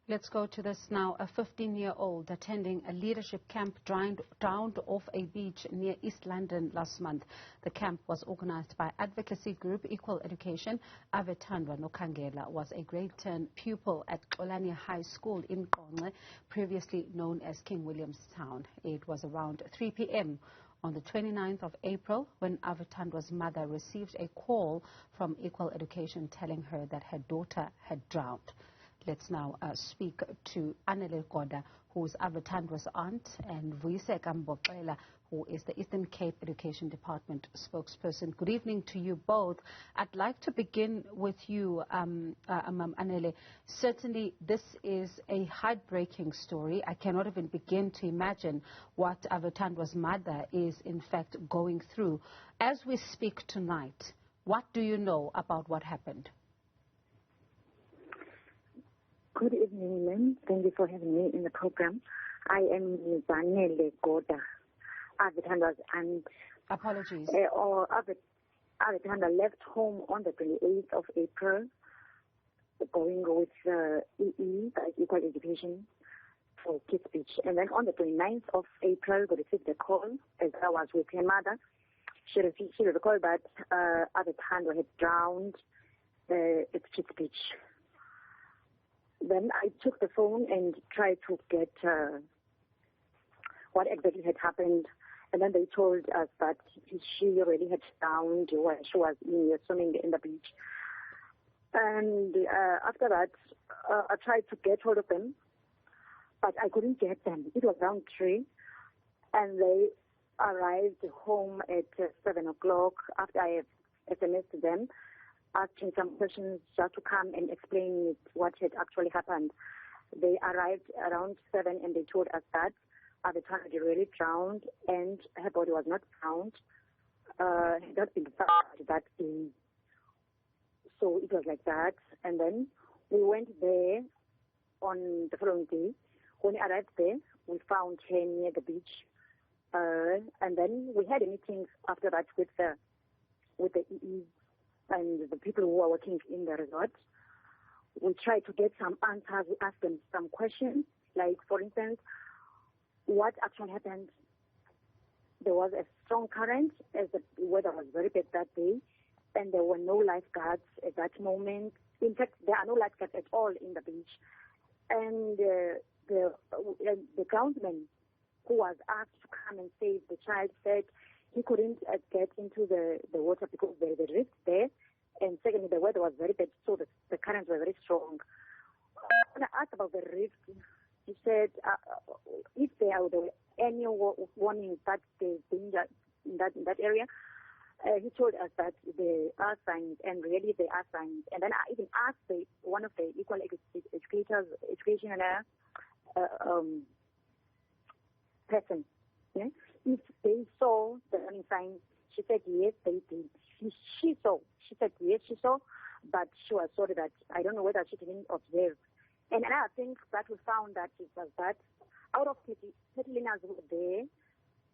Let's go to this now. A 15-year-old attending a leadership camp drowned off a beach near East London last month. The camp was organized by advocacy group Equal Education. Avethandwa Nokangela was a grade 10 pupil at Xolani High School in Qonce, previously known as King Williamstown. It was around 3 p.m. on the 29th of April when Avethandwa's mother received a call from Equal Education telling her that her daughter had drowned. Let's now speak to Zanele Goda, who is Avethandwa's aunt, and Vuyiseka Mboxela, who is the Eastern Cape Education Department spokesperson. Good evening to you both. I'd like to begin with you, Zanele. Certainly, this is a heartbreaking story. I cannot even begin to imagine what Avethandwa's mother is, in fact, going through. As we speak tonight, what do you know about what happened? Good evening, ma'am. Thank you for having me in the program. I am Zanele Goda, Avethandwa's aunt. Apologies. Avethandwa left home on the 28th of April, going with EE, Equal Education, for Kids Beach. And then on the 29th of April, we received a call as I was with her mother. She received a call that Avethandwa had drowned at Kids Beach. Then I took the phone and tried to get what exactly had happened. And then they told us that she already had drowned while she was swimming in the beach. And after that, I tried to get hold of them, but I couldn't get them. It was around 3, and they arrived home at 7 o'clock after I have SMS'd them, asking some questions just to come and explain what had actually happened. They arrived around 7 and they told us that Avethandwa had really drowned and her body was not found. Had not been found that day. So it was like that. And then we went there on the following day. When we arrived there, we found her near the beach. And then we had a meeting after that with the EE and the people who are working in the resort. We tried to get some answers. We asked them some questions, like, for instance, what actually happened. There was a strong current as the weather was very bad that day, and there were no lifeguards at that moment. In fact, there are no lifeguards at all in the beach. And the groundsman who was asked to come and save the child said he couldn't get into the water because there was a rift there. And secondly, the weather was very bad, so the currents were very strong. When I asked about the rift, he said if there were any warnings that there's danger in that area, he told us that there are signs, and really there are signs. And then I even asked one of the Equal Education person, yeah, if they saw the warning signs. She said yes, they did. She saw. She said yes, she saw, but she was sorry that I don't know whether she didn't observe. And another thing that we found that it was that out of 30 learners who were there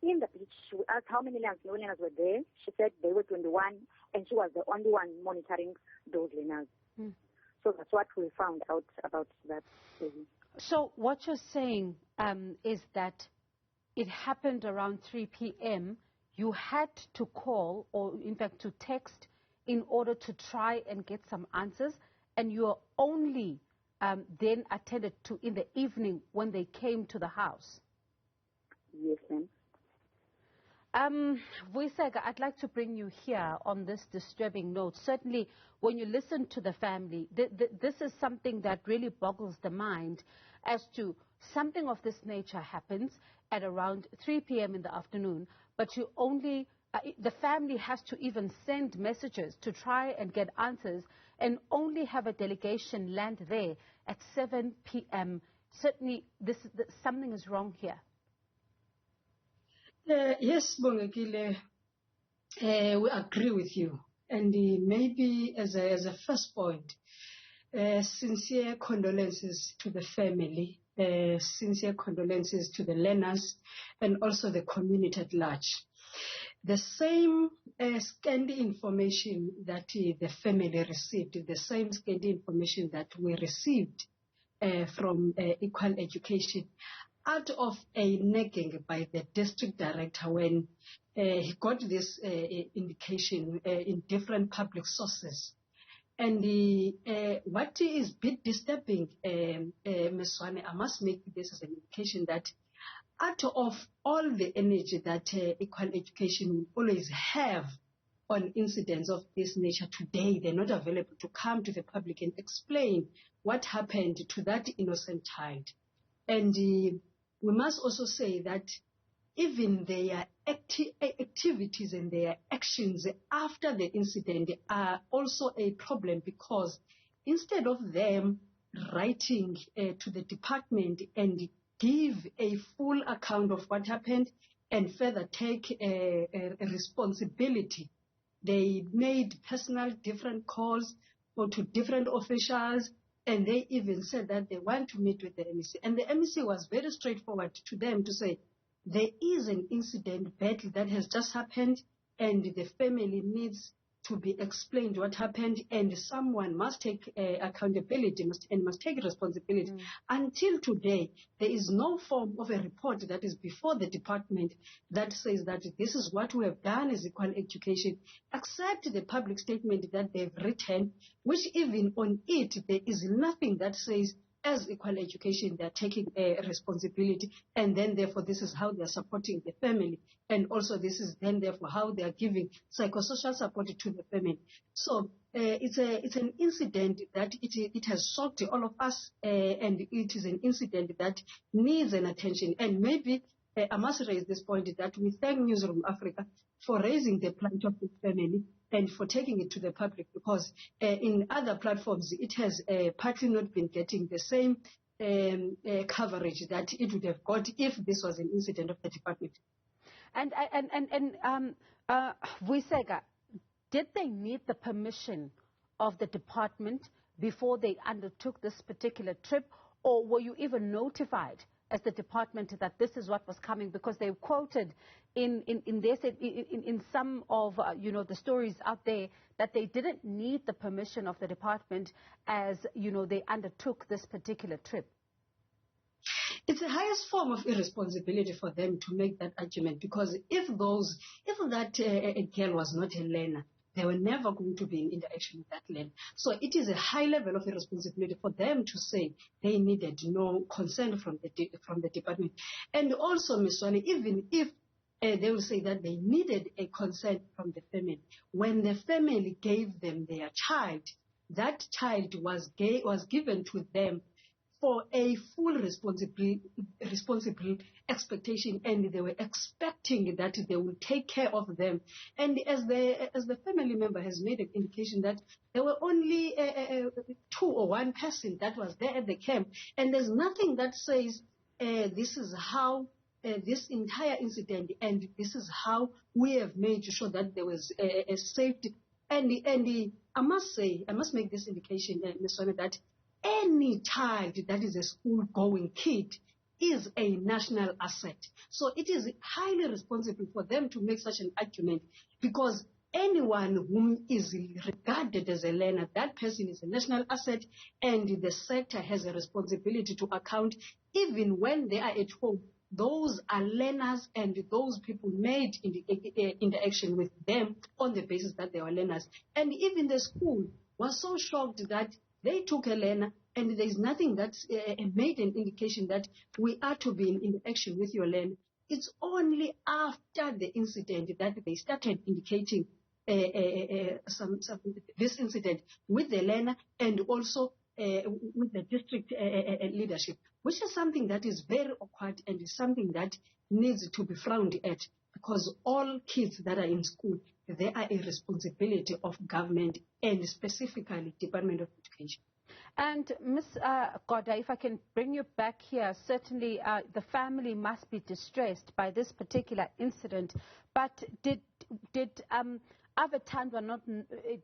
in the beach, we asked how many learners were there. She said they were 21, and she was the only one monitoring those learners. So that's what we found out about that. So what you're saying is that it happened around 3 p.m. You had to call, or in fact to text, in order to try and get some answers, and you were only then attended to in the evening when they came to the house. Yes, ma'am. Vuyiseka, I'd like to bring you here on this disturbing note. Certainly, when you listen to the family, this is something that really boggles the mind as to something of this nature happens at around 3 p.m. in the afternoon, but you only, the family has to even send messages to try and get answers and only have a delegation land there at 7 p.m. Certainly, something is wrong here. Yes, Bongiwe, we agree with you. And maybe as a first point, sincere condolences to the family, sincere condolences to the learners, and also the community at large. The same scanty information that the family received, the same scanty information that we received from equal education out of a nagging by the district director when he got this indication in different public sources. And what is a bit disturbing, Ms. Zwane, I must make this as an indication that out of all the energy that equal education will always have on incidents of this nature today, they're not available to come to the public and explain what happened to that innocent child. And we must also say that even their activities and their actions after the incident are also a problem, because instead of them writing to the department and give a full account of what happened and further take a responsibility, they made personal different calls to different officials, and they even said that they want to meet with the MEC. And the MEC was very straightforward to them to say, there is an incident battle that has just happened, and the family needs to be explained what happened, and someone must take accountability and must take responsibility. Until today, there is no form of a report that is before the department that says that this is what we have done as equal education, except the public statement that they've written, which even on it, there is nothing that says as equal education, they are taking a responsibility, and then therefore this is how they are supporting the family, and also this is then therefore how they are giving psychosocial support to the family. So it's an incident that it has shocked all of us, and it is an incident that needs an attention. And maybe I must raise this point that we thank Newzroom Afrika for raising the plight of the family and for taking it to the public, because in other platforms it has partly not been getting the same coverage that it would have got if this was an incident of the department. And Vuyiseka, did they need the permission of the department before they undertook this particular trip, or were you even notified as the department that this is what was coming? Because they quoted in some of the stories out there that they didn't need the permission of the department as they undertook this particular trip. It's the highest form of irresponsibility for them to make that argument, because if that girl was not a learner, they were never going to be in interaction with that learner. So it is a high level of irresponsibility for them to say they needed no consent from the department. And also, Ms. Zwane, even if they will say that they needed a consent from the family, when the family gave them their child, that child was given to them for a full responsible expectation, and they were expecting that they will take care of them. And as the family member has made an indication that there were only 2 or 1 person that was there at the camp, and there's nothing that says this is how this entire incident, and this is how we have made sure that there was a safety. And I must make this indication, Ms. Zwane, that any child that is a school-going kid is a national asset. So it is highly responsible for them to make such an argument, because anyone whom is regarded as a learner, that person is a national asset, and the sector has a responsibility to account. Even when they are at home, those are learners, and those people made interaction with them on the basis that they were learners. And even the school was so shocked that they took a learner, and there is nothing that made an indication that we are to be in interaction with your learner. It's only after the incident that they started indicating this incident with the learner, and also with the district leadership, which is something that is very awkward and is something that needs to be frowned at, because all kids that are in school, they are a responsibility of government, and specifically Department of Education. And Ms. Goda, if I can bring you back here, certainly the family must be distressed by this particular incident. But did Avatandwa not?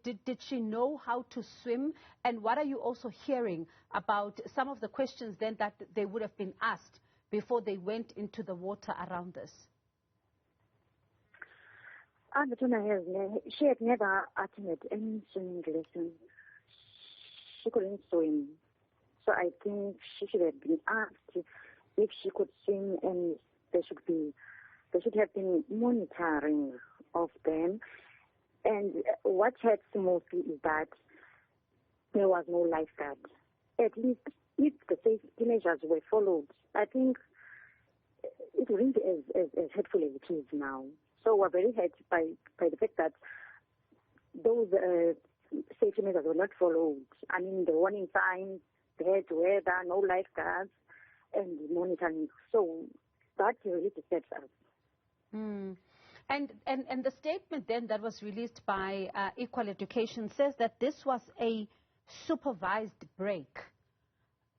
Did she know how to swim? And what are you also hearing about some of the questions then that they would have been asked before they went into the water around this? She had never attended any swimming lessons. She couldn't swim. So I think she should have been asked if she could swim, and they should have been monitoring of them. And what hurts mostly is that there was no lifeguard. At least if the safety measures were followed, I think it wouldn't be as hurtful as it is now. So we're very hurt by the fact that those safety measures were not followed. I mean, the warning signs, the bad weather, no lifeguards, and monitoring. So that really disturbs us. Mm. And the statement then that was released by Equal Education says that this was a supervised break.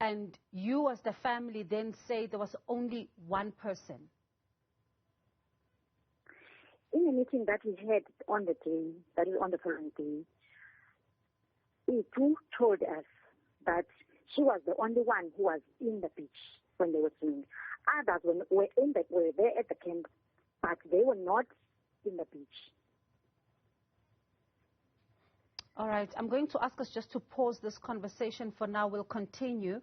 And you as the family then say there was only one person. In a meeting that we had on the day, that is on the following day, Itu told us that she was the only one who was in the beach when they were swimming. Others were there at the camp, but they were not in the beach. All right. I'm going to ask us just to pause this conversation for now. We'll continue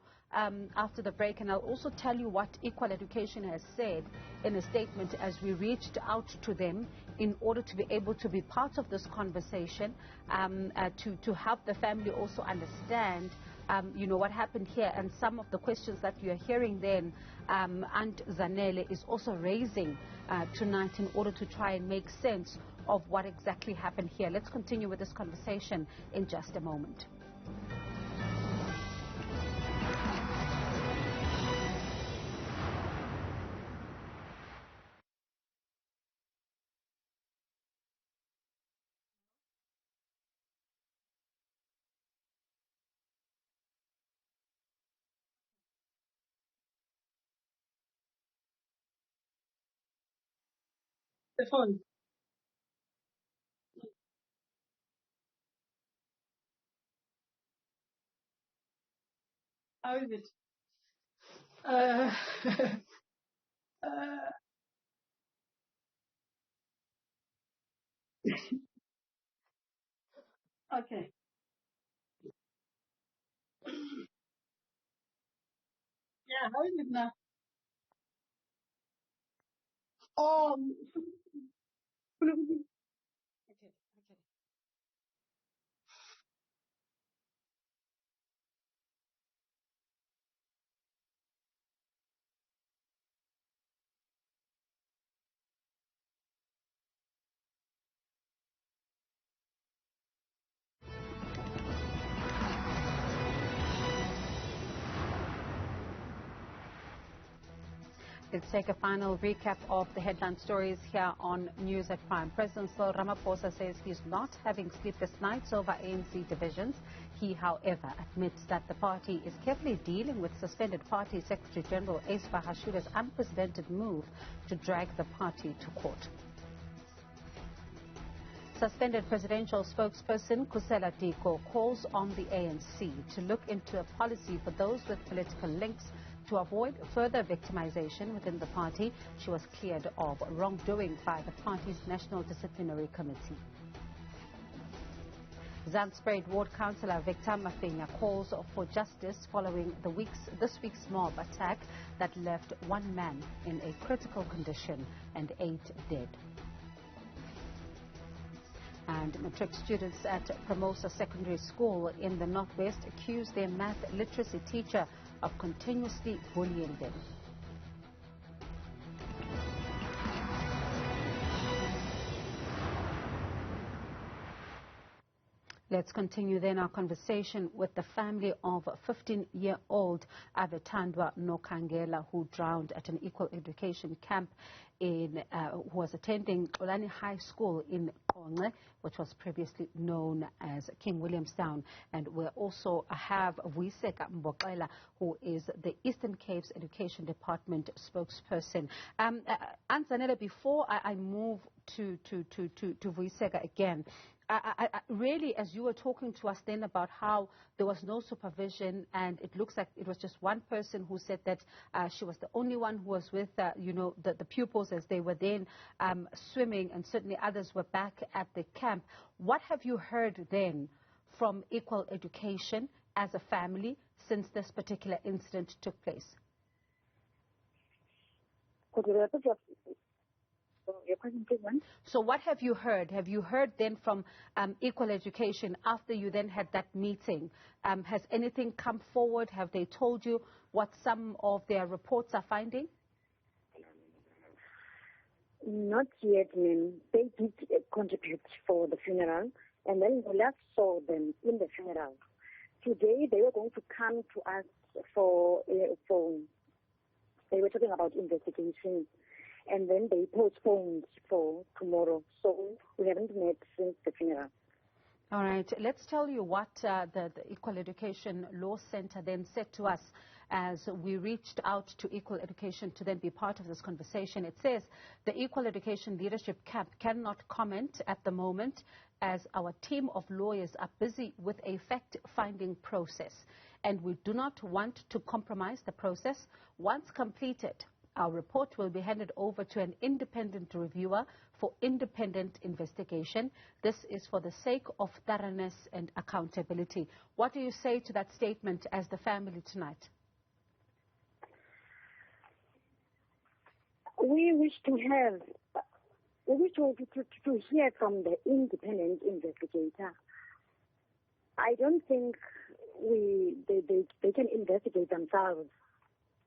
after the break, and I'll also tell you what Equal Education has said in a statement as we reached out to them in order to be able to be part of this conversation, to help the family also understand what happened here, and some of the questions that you're hearing then, and Zanele is also raising tonight in order to try and make sense of what exactly happened here. Let's continue with this conversation in just a moment. The phone. How is it? Okay. Yeah, how is it now? Oh. Okay, okay. Let's take a final recap of the headline stories here on News at Prime. President Cyril Ramaphosa says he's not having sleepless nights over ANC divisions. He, however, admits that the party is carefully dealing with suspended Party Secretary General Ace Bahashuda's unprecedented move to drag the party to court. Suspended presidential spokesperson Kusela Diko calls on the ANC to look into a policy for those with political links to avoid further victimization within the party. She was cleared of wrongdoing by the party's National Disciplinary Committee. Zandspruit Ward Councillor Victor Mafenya calls for justice following this week's mob attack that left one man in a critical condition and 8 dead. And matric students at Promosa Secondary School in the Northwest accuse their math literacy teacher of continuously bullying them. Let's continue then our conversation with the family of 15-year-old Avetandwa Nokangela, who drowned at an equal education camp who was attending Olani High School in Qonce, which was previously known as King Williamstown. And we also have Vuyiseka Mboxela, who is the Eastern Cape's Education Department spokesperson. Zanele, before I move to Vuyiseka again, really, as you were talking to us then about how there was no supervision and it looks like it was just one person who said that she was the only one who was with, the pupils as they were then swimming, and certainly others were back at the camp. What have you heard then from Equal Education as a family since this particular incident took place? Could you repeat your question, please, ma'am? So what have you heard? Have you heard then from Equal Education after you then had that meeting? Has anything come forward? Have they told you what some of their reports are finding? Not yet, ma'am. They did contribute for the funeral, and then we last saw them in the funeral. Today, they were going to come to us they were talking about investigation, and then they postponed for tomorrow. So we haven't met since the funeral. All right. Let's tell you what the Equal Education Law Center then said to us as we reached out to Equal Education to then be part of this conversation. It says the Equal Education Leadership Camp cannot comment at the moment as our team of lawyers are busy with a fact-finding process, and we do not want to compromise the process. Once completed, our report will be handed over to an independent reviewer for independent investigation. This is for the sake of thoroughness and accountability. What do you say to that statement as the family tonight? We wish to hear from the independent investigator. I don't think they can investigate themselves.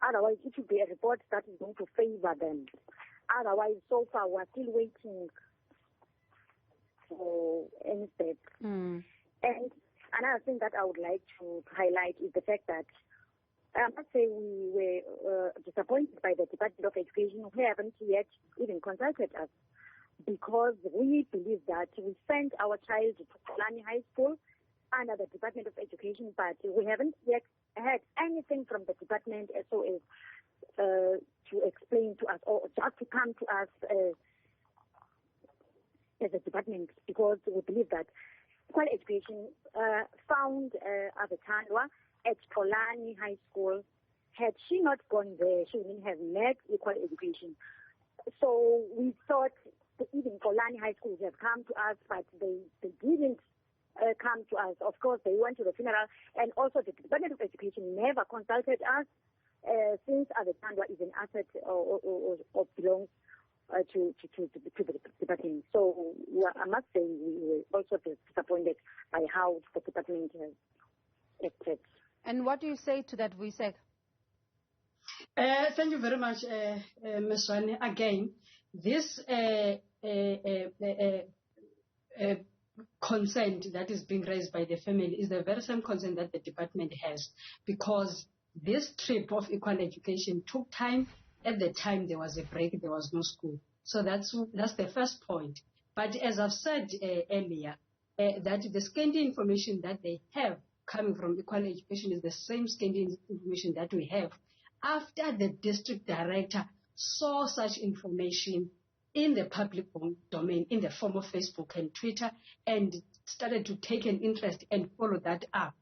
Otherwise, it will be a report that is going to favor them. Otherwise, so far, we're still waiting for any step. And another thing that I would like to highlight is the fact that I must say we were disappointed by the Department of Education, who haven't yet even consulted us, because we believe that we sent our child to Kolani High School under the Department of Education, but we haven't yet had anything from the department as well as to explain to us or just to come to us as a department, because we believe that Equal Education found Avatandwa at Kolani High School. Had she not gone there, she wouldn't have met Equal Education. So we thought that even Kolani High School would have come to us, but they didn't come to us. Of course, they went to the funeral, and also the Department of Education never consulted us, since Avatandwa is an asset or belongs to the department. So I must say we were also disappointed by how the department has acted. And what do you say to that, Vuyiseka? Thank you very much, Ms. Zwane. Again, this concern that is being raised by the family is the very same concern that the department has, because this trip of Equal Education took time. At the time there was a break, there was no school. So that's the first point. But as I've said earlier, that the scanty information that they have coming from Equal Education is the same scanty information that we have after the district director saw such information in the public domain in the form of Facebook and Twitter, and started to take an interest and follow that up.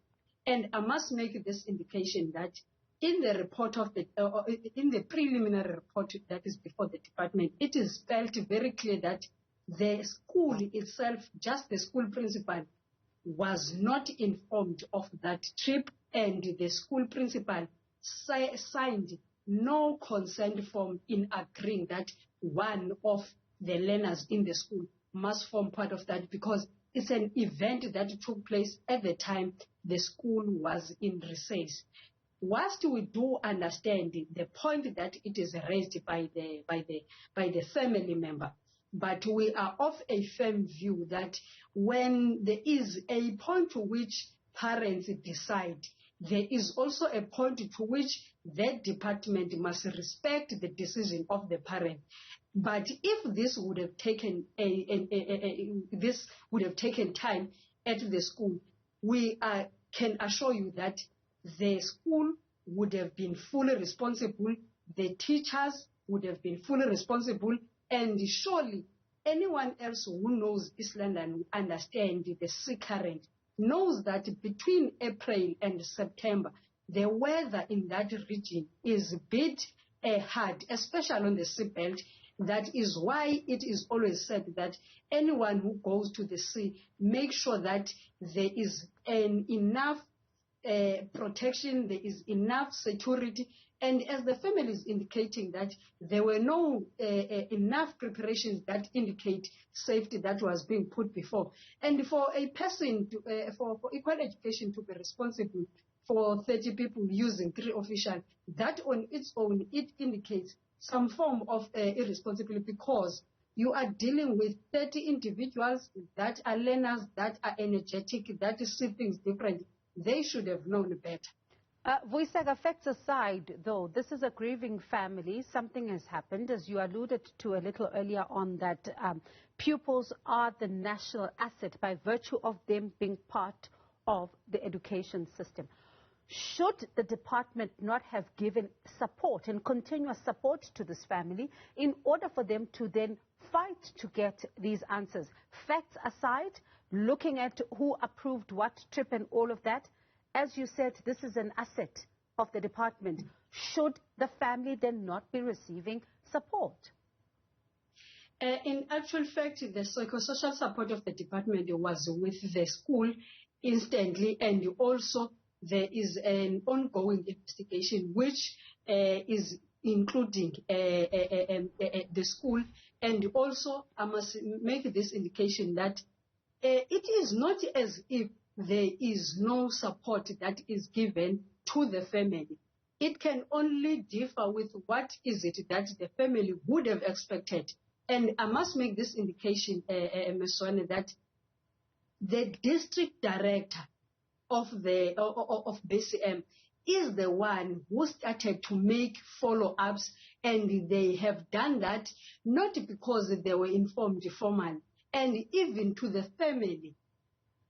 And I must make this indication that in the report of in the preliminary report that is before the department, it is spelled very clear that the school itself, just the school principal, was not informed of that trip, and the school principal signed no consent form in agreeing that one of the learners in the school must form part of that, because it's an event that took place at the time the school was in recess. Whilst we do understand the point that it is raised by the family member, but we are of a firm view that when there is a point to which parents decide, there is also a point to which the department must respect the decision of the parent. But if this would have taken time at the school, we can assure you that the school would have been fully responsible, the teachers would have been fully responsible, and surely anyone else who knows East London, understand the sea current, knows that between April and September, the weather in that region is a bit hard, especially on the seabelt. That is why it is always said that anyone who goes to the sea, make sure that there is enough protection, there is enough security. And as the family is indicating that there were no enough preparations that indicate safety that was being put before. And for a person, for equal education to be responsible for 30 people using 3 officials, that on its own, it indicates some form of irresponsibility, because you are dealing with 30 individuals that are learners, that are energetic, that see things differently. They should have known better. Vuyiseka, facts aside, though, this is a grieving family. Something has happened, as you alluded to a little earlier on, that pupils are the national asset by virtue of them being part of the education system. Should the department not have given support and continuous support to this family in order for them to then fight to get these answers? Facts aside, looking at who approved what trip and all of that, as you said, this is an asset of the department. Should the family then not be receiving support? In actual fact, the psychosocial support of the department was with the school instantly, and also there is an ongoing investigation which is including the school. And also, I must make this indication that it is not as if there is no support that is given to the family. It can only differ with what is it that the family would have expected. And I must make this indication, Ms. Zwane, that the district director of BCM is the one who started to make follow-ups, and they have done that not because they were informed formally. And even to the family,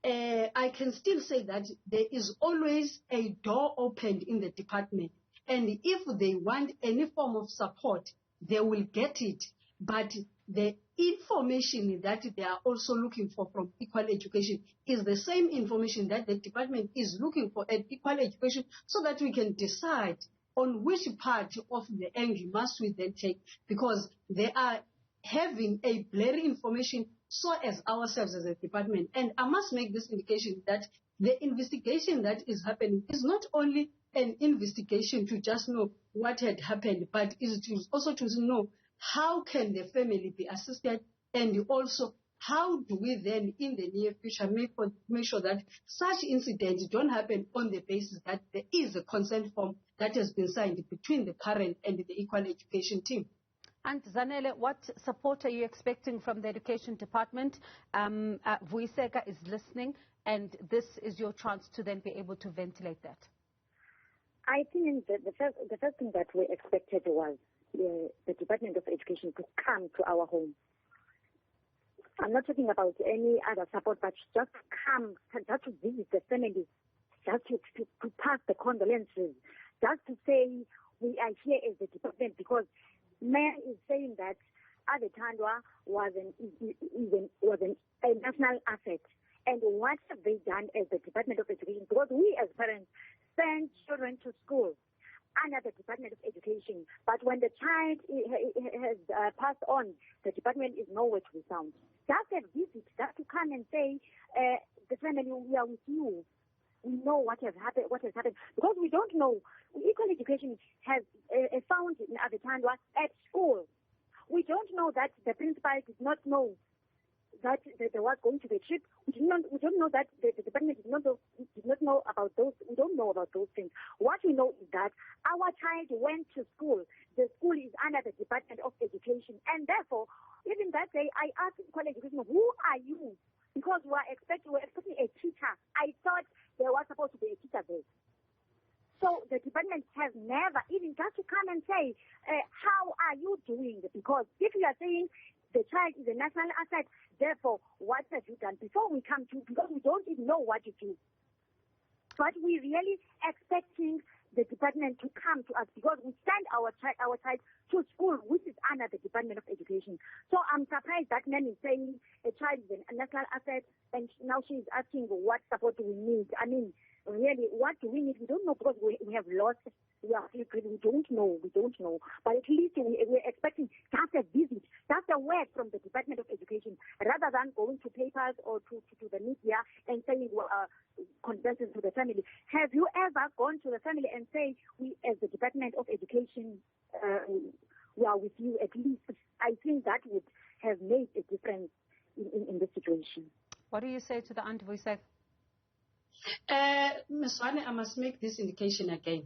I can still say that there is always a door opened in the department, and if they want any form of support, they will get it. But the information that they are also looking for from equal education is the same information that the department is looking for at equal education, so that we can decide on which part of the angle must we then take, because they are having a blurry information, so as ourselves as a department. And I must make this indication that the investigation that is happening is not only an investigation to just know what had happened, but is also to know how can the family be assisted, and also how do we then in the near future make sure that such incidents don't happen on the basis that there is a consent form that has been signed between the parent and the equal education team. And Zanele, what support are you expecting from the education department? Vuyiseka is listening, and this is your chance to then be able to ventilate that. I think the first thing that we expected was the Department of Education to come to our home. I'm not talking about any other support, but just come, just to visit the family, just to pass the condolences, just to say we are here as the department, because Mayor is saying that Adetandwa was a national asset. And what have they done as the Department of Education? Because we as parents send children to school under the Department of Education. But when the child has passed on, the department is nowhere to be found. Just a visit, just to come and say, the family, we are with you. We know what has happened, because we don't know. Equal education has found in Adetandwa at school. We don't know that the principal did not know that there was going to be a trip. We don't know that the department did not know about those. We don't know about those things. What we know is that our child went to school. The school is under the Department of Education, and therefore, even that day, I asked equal education, "Who are you?" Because we were expecting a teacher. I thought there was supposed to be a teacher there. So the department has never even just to come and say, how are you doing? Because if you are saying the child is a national asset, therefore, what have you done before we come to, because we don't even know what to do. But we're really expecting the department to come to us, because we send our child to school, which is under the Department of Education. So I'm surprised that man is saying a child is a national asset, and now she is asking what support do we need. I mean, really, what do we need? We don't know, because we have lost. We don't know. But at least we're expecting just a visit, just a word from the Department of Education, rather than going to papers or to the media and saying, well, converses to the family. Have you ever gone to the family and say, we as the Department of Education, we are with you at least? I think that would have made a difference in this situation. What do you say to the aunt, Vuyiseka? Ms. Zwane, I must make this indication again.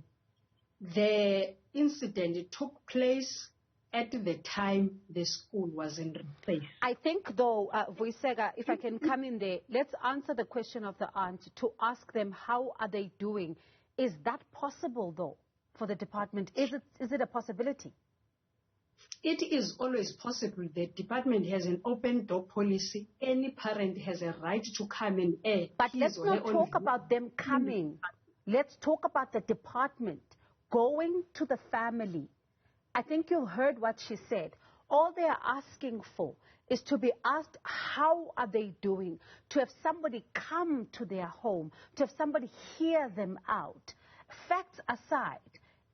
The incident took place at the time the school was in place. I think, though, Vuyiseka, if I can come in there, let's answer the question of the aunt to ask them how are they doing. Is that possible, though, for the department? Is it a possibility? It is always possible. The department has an open door policy. Any parent has a right to come and air. But let's not talk about them coming. Let's talk about the department going to the family. I think you heard what she said. All they are asking for is to be asked how are they doing, to have somebody come to their home, to have somebody hear them out. Facts aside,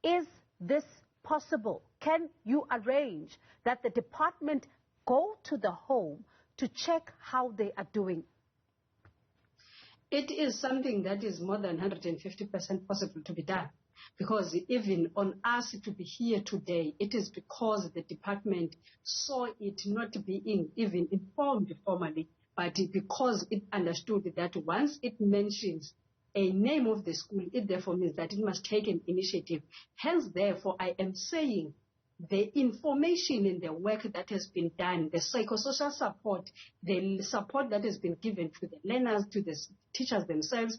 is this possible? Can you arrange that the department go to the home to check how they are doing? It is something that is more than 150% possible to be done. Because even on us to be here today, it is because the department saw it not being even informed formally, but because it understood that once it mentions a name of the school, it therefore means that it must take an initiative. Hence, therefore, I am saying the information and the work that has been done, the psychosocial support, the support that has been given to the learners, to the teachers themselves,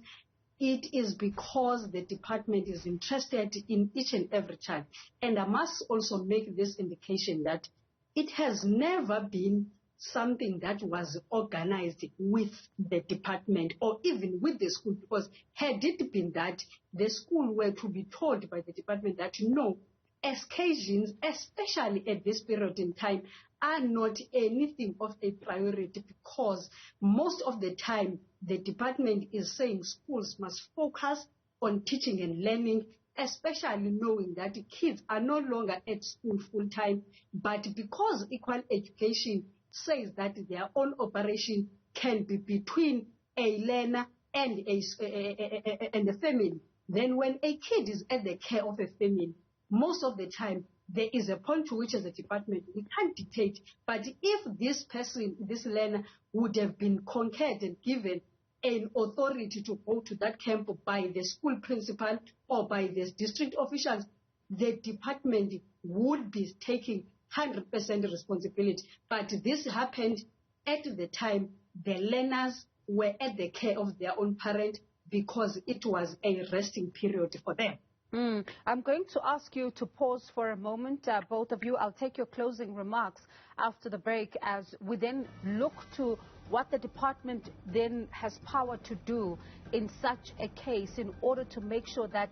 it is because the department is interested in each and every child. And I must also make this indication that it has never been something that was organized with the department or even with the school, because had it been that, the school were to be told by the department that no, occasions, especially at this period in time, are not anything of a priority, because most of the time the department is saying schools must focus on teaching and learning, especially knowing that kids are no longer at school full time, but because equal education says that their own operation can be between a learner and a family, then when a kid is at the care of a family, most of the time, there is a point to which as a department we can't dictate. But if this person, this learner, would have been concurred and given an authority to go to that camp by the school principal or by the district officials, the department would be taking 100% responsibility. But this happened at the time the learners were at the care of their own parent, because it was a resting period for them. I'm going to ask you to pause for a moment, both of you. I'll take your closing remarks after the break as we then look to what the department then has power to do in such a case in order to make sure that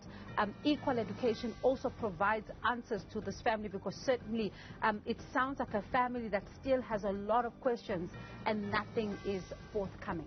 equal education also provides answers to this family, because certainly it sounds like a family that still has a lot of questions and nothing is forthcoming.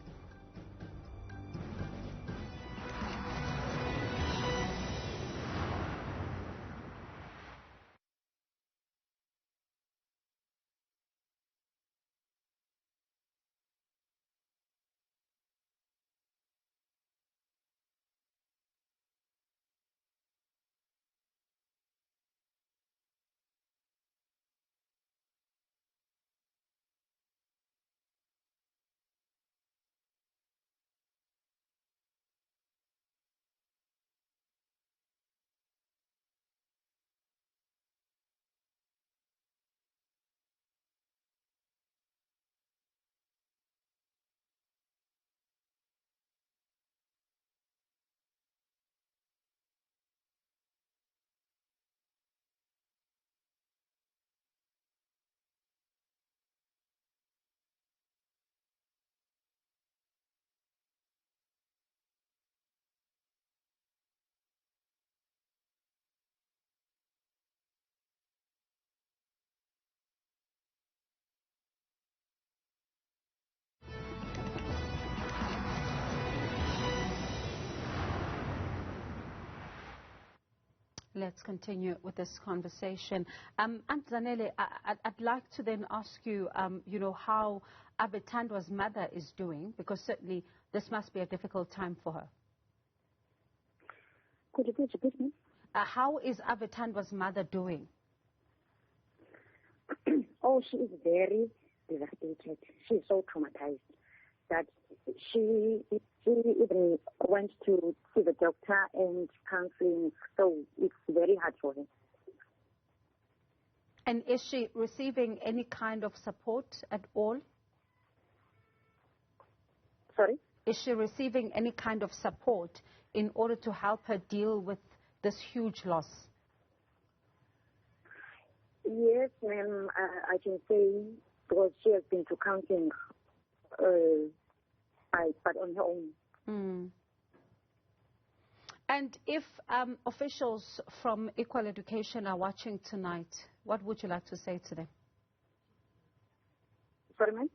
Let's continue with this conversation. Aunt Zanele, I'd like to then ask you, how Abetandwa's mother is doing, because certainly this must be a difficult time for her. Could you please repeat me? How is Avetandwa's mother doing? Oh, she is very devastated. She is so traumatized that she even went to see the doctor and counseling, so it's very hard for her. And is she receiving any kind of support at all? Sorry? Is she receiving any kind of support in order to help her deal with this huge loss? Yes, ma'am, I can say, because she has been to counseling, but on her own. Mm. And if officials from Equal Education are watching tonight, what would you like to say to them? Sorry, ma'am?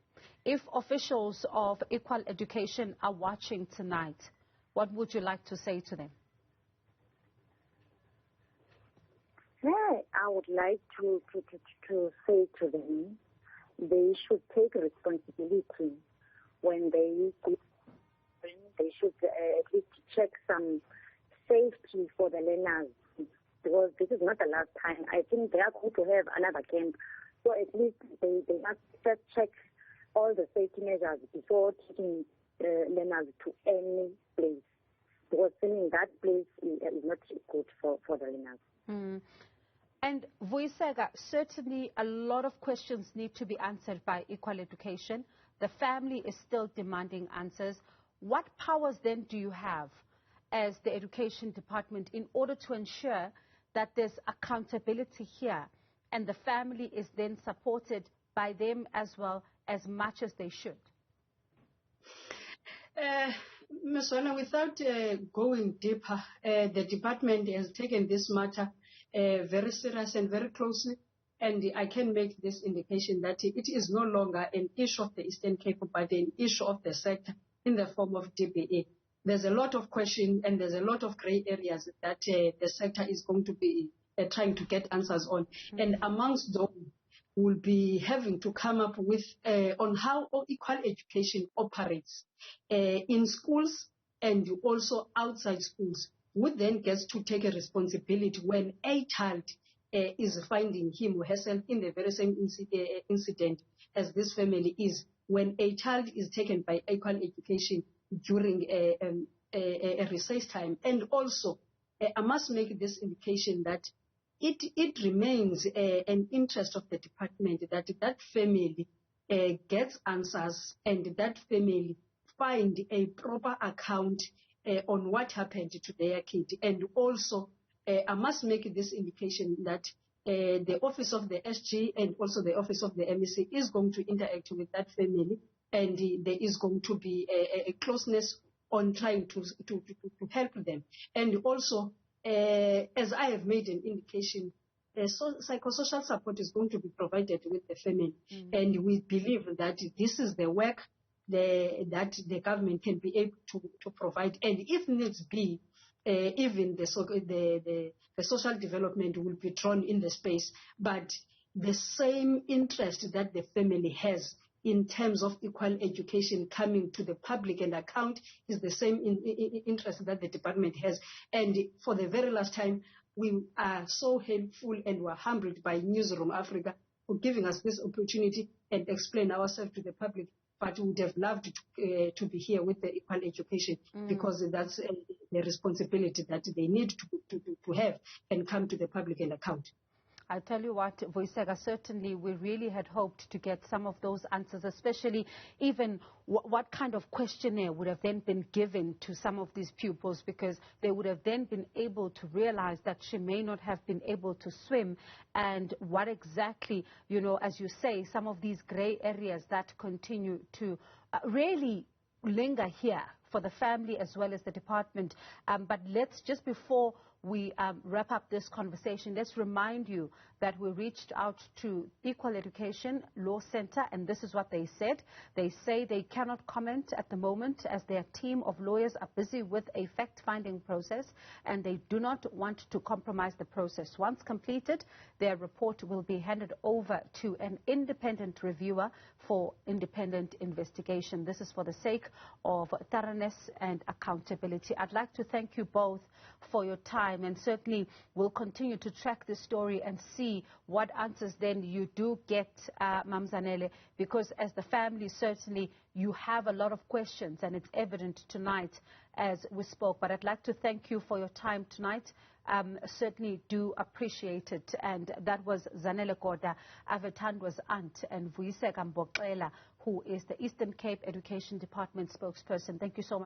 If officials of Equal Education are watching tonight, what would you like to say to them? Yeah, I would like to say to them, they should take responsibility when they should at least check some safety for the learners, because this is not the last time. I think they are going to have another camp, so at least they must just check all the safety measures before taking learners to any place, because seeing that place is not good for the learners. Mm. And Vuyiseka, certainly a lot of questions need to be answered by Equal Education. The family is still demanding answers. What powers then do you have as the Education Department in order to ensure that there's accountability here and the family is then supported by them as well as much as they should? Ms. Zwane, without going deeper, the department has taken this matter very serious and very closely, and I can make this indication that it is no longer an issue of the Eastern Cape, but an issue of the sector in the form of DBE. There's a lot of questions and there's a lot of gray areas that the sector is going to be trying to get answers on. Mm-hmm. And amongst those, will be having to come up with on how equal education operates in schools and also outside schools, who then gets to take a responsibility when a child is finding him or herself in the very same incident as this family is, when a child is taken by equal education during a recess time. And also, I must make this indication that it remains an interest of the department that that family gets answers and that family find a proper account on what happened to their kid. And also, I must make this indication that the office of the SG and also the office of the MEC is going to interact with that family, and there is going to be a closeness on trying to help them. And also, as I have made an indication, psychosocial support is going to be provided with the family. Mm-hmm. And we believe that this is the work that the government can be able to provide. And if needs be, even the social development will be drawn in the space. But the same interest that the family has in terms of equal education coming to the public and account is the same interest that the department has. And for the very last time, we are so helpful and we're humbled by Newzroom Afrika for giving us this opportunity and explain ourselves to the public. But we would have loved to be here with the equal education, because that's the responsibility that they need to have and come to the public and account. I'll tell you what, Vuyiseka, certainly we really had hoped to get some of those answers, especially even what kind of questionnaire would have then been given to some of these pupils, because they would have then been able to realize that she may not have been able to swim, and what exactly, you know, as you say, some of these gray areas that continue to really linger here for the family as well as the department. But let's, just before we wrap up this conversation, let's remind you that we reached out to Equal Education Law Center, and this is what they said. They say they cannot comment at the moment as their team of lawyers are busy with a fact-finding process, and they do not want to compromise the process. Once completed, their report will be handed over to an independent reviewer for independent investigation. This is for the sake of thoroughness and accountability. I'd like to thank you both for your time, and certainly we'll continue to track this story and see what answers then you do get, Mam Zanele, because as the family, certainly you have a lot of questions, and it's evident tonight as we spoke. But I'd like to thank you for your time tonight. Certainly do appreciate it. And that was Zanele Goda, Avethandwa's aunt, and Vuyiseka Mboxela, who is the Eastern Cape Education Department spokesperson. Thank you so much.